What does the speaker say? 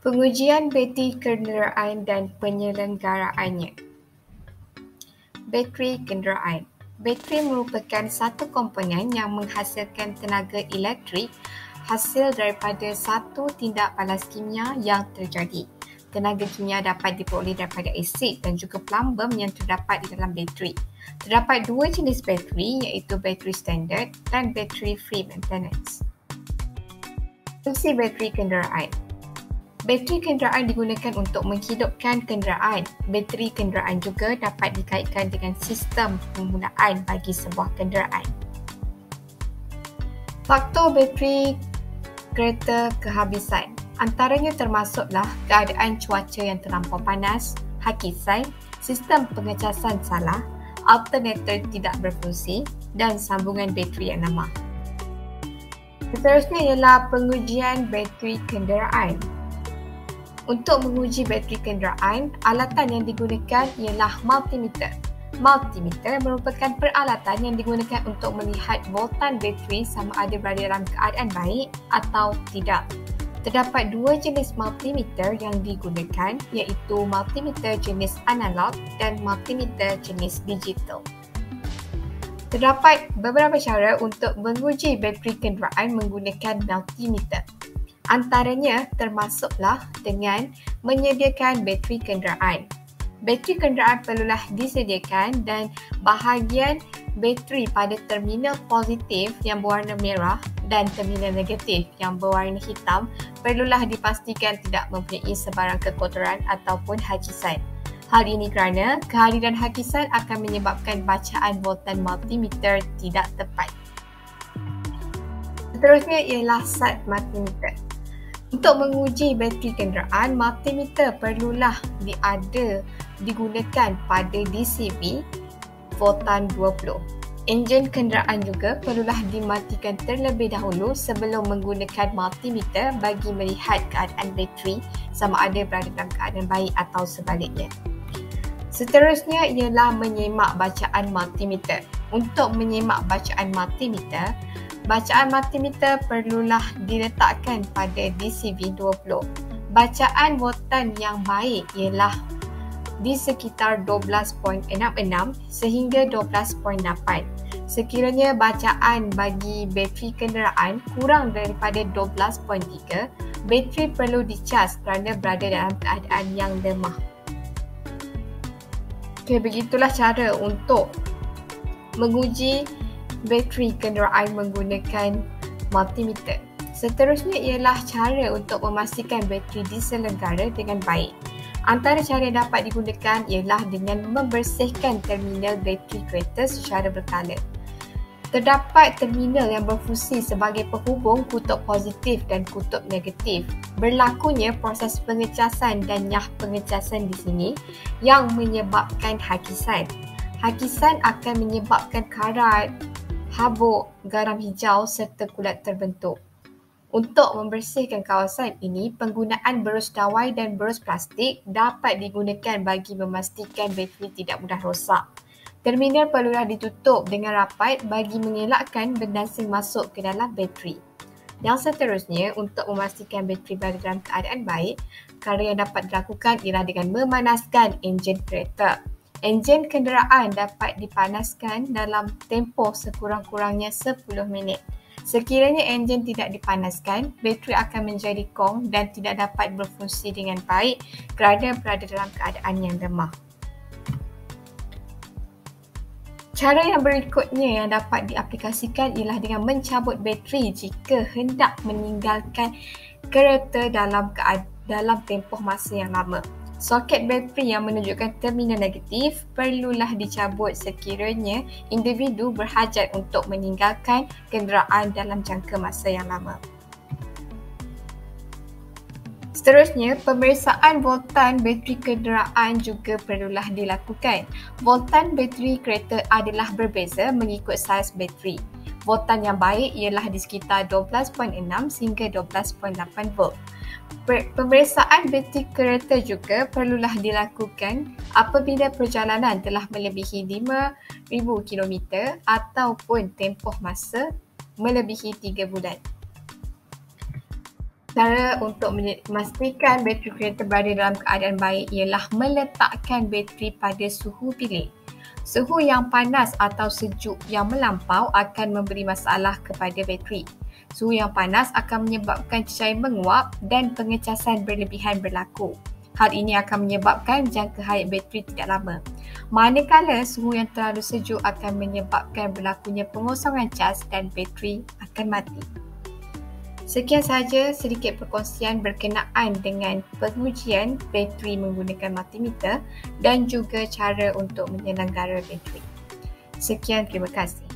Pengujian bateri kenderaan dan penyelenggaraannya. Bateri kenderaan. Bateri merupakan satu komponen yang menghasilkan tenaga elektrik hasil daripada satu tindak balas kimia yang terjadi. Tenaga kimia dapat diperoleh daripada asid dan juga plumbum yang terdapat di dalam bateri. Terdapat dua jenis bateri iaitu bateri standard dan bateri free maintenance. Fungsi bateri kenderaan. Bateri kenderaan digunakan untuk menghidupkan kenderaan. Bateri kenderaan juga dapat dikaitkan dengan sistem penggunaan bagi sebuah kenderaan. Faktor bateri kereta kehabisan. Antaranya termasuklah keadaan cuaca yang terlampau panas, hakisan, sistem pengecasan salah, alternator tidak berfungsi dan sambungan bateri yang lemah. Seterusnya ialah pengujian bateri kenderaan. Untuk menguji bateri kenderaan, alatan yang digunakan ialah multimeter. Multimeter merupakan peralatan yang digunakan untuk melihat voltan bateri sama ada berada dalam keadaan baik atau tidak. Terdapat dua jenis multimeter yang digunakan iaitu multimeter jenis analog dan multimeter jenis digital. Terdapat beberapa cara untuk menguji bateri kenderaan menggunakan multimeter. Antaranya termasuklah dengan menyediakan bateri kenderaan. Bateri kenderaan perlulah disediakan dan bahagian bateri pada terminal positif yang berwarna merah dan terminal negatif yang berwarna hitam perlulah dipastikan tidak mempunyai sebarang kekotoran ataupun hakisan. Hal ini kerana kehadiran hakisan akan menyebabkan bacaan voltan multimeter tidak tepat. Seterusnya ialah sat multimeter. Untuk menguji bateri kenderaan, multimeter perlulah digunakan pada DCV voltan 20. Enjin kenderaan juga perlulah dimatikan terlebih dahulu sebelum menggunakan multimeter bagi melihat keadaan bateri sama ada berada dalam keadaan baik atau sebaliknya. Seterusnya ialah menyemak bacaan multimeter. Untuk menyemak bacaan multimeter perlulah diletakkan pada DCV 20. Bacaan voltan yang baik ialah di sekitar 12.66 sehingga 12.8. Sekiranya bacaan bagi bateri kenderaan kurang daripada 12.3, bateri perlu dicas kerana berada dalam keadaan yang lemah. Okey, begitulah cara untuk menguji bateri kenderaan menggunakan multimeter. Seterusnya ialah cara untuk memastikan bateri diselenggara dengan baik. Antara cara yang dapat digunakan ialah dengan membersihkan terminal bateri kereta secara berkala. Terdapat terminal yang berfungsi sebagai penghubung kutub positif dan kutub negatif. Berlakunya proses pengecasan dan nyah pengecasan di sini yang menyebabkan hakisan. Hakisan akan menyebabkan karat, habuk, garam hijau serta kulat terbentuk. Untuk membersihkan kawasan ini, penggunaan berus dawai dan berus plastik dapat digunakan bagi memastikan bateri tidak mudah rosak. Terminal perlulah ditutup dengan rapat bagi mengelakkan benda asing masuk ke dalam bateri. Yang seterusnya, untuk memastikan bateri berada dalam keadaan baik, cara yang dapat dilakukan ialah dengan memanaskan enjin kereta. Enjin kenderaan dapat dipanaskan dalam tempoh sekurang-kurangnya 10 minit. Sekiranya enjin tidak dipanaskan, bateri akan menjadi kong dan tidak dapat berfungsi dengan baik kerana berada dalam keadaan yang lemah. Cara yang berikutnya yang dapat diaplikasikan ialah dengan mencabut bateri jika hendak meninggalkan kereta dalam tempoh masa yang lama. Soket bateri yang menunjukkan terminal negatif perlulah dicabut sekiranya individu berhajat untuk meninggalkan kenderaan dalam jangka masa yang lama. Seterusnya, pemeriksaan voltan bateri kenderaan juga perlulah dilakukan. Voltan bateri kereta adalah berbeza mengikut saiz bateri. Voltan yang baik ialah di sekitar 12.6 sehingga 12.8 volt. Pemeriksaan bateri kereta juga perlulah dilakukan apabila perjalanan telah melebihi 5,000 km ataupun tempoh masa melebihi 3 bulan. Cara untuk memastikan bateri kereta berada dalam keadaan baik ialah meletakkan bateri pada suhu pilih. Suhu yang panas atau sejuk yang melampau akan memberi masalah kepada bateri. Suhu yang panas akan menyebabkan cecair menguap dan pengecasan berlebihan berlaku. Hal ini akan menyebabkan jangka hayat bateri tidak lama. Manakala suhu yang terlalu sejuk akan menyebabkan berlakunya pengosongan cas dan bateri akan mati. Sekian sahaja sedikit perkongsian berkenaan dengan pengujian bateri menggunakan multimeter dan juga cara untuk menyelenggara bateri. Sekian, terima kasih.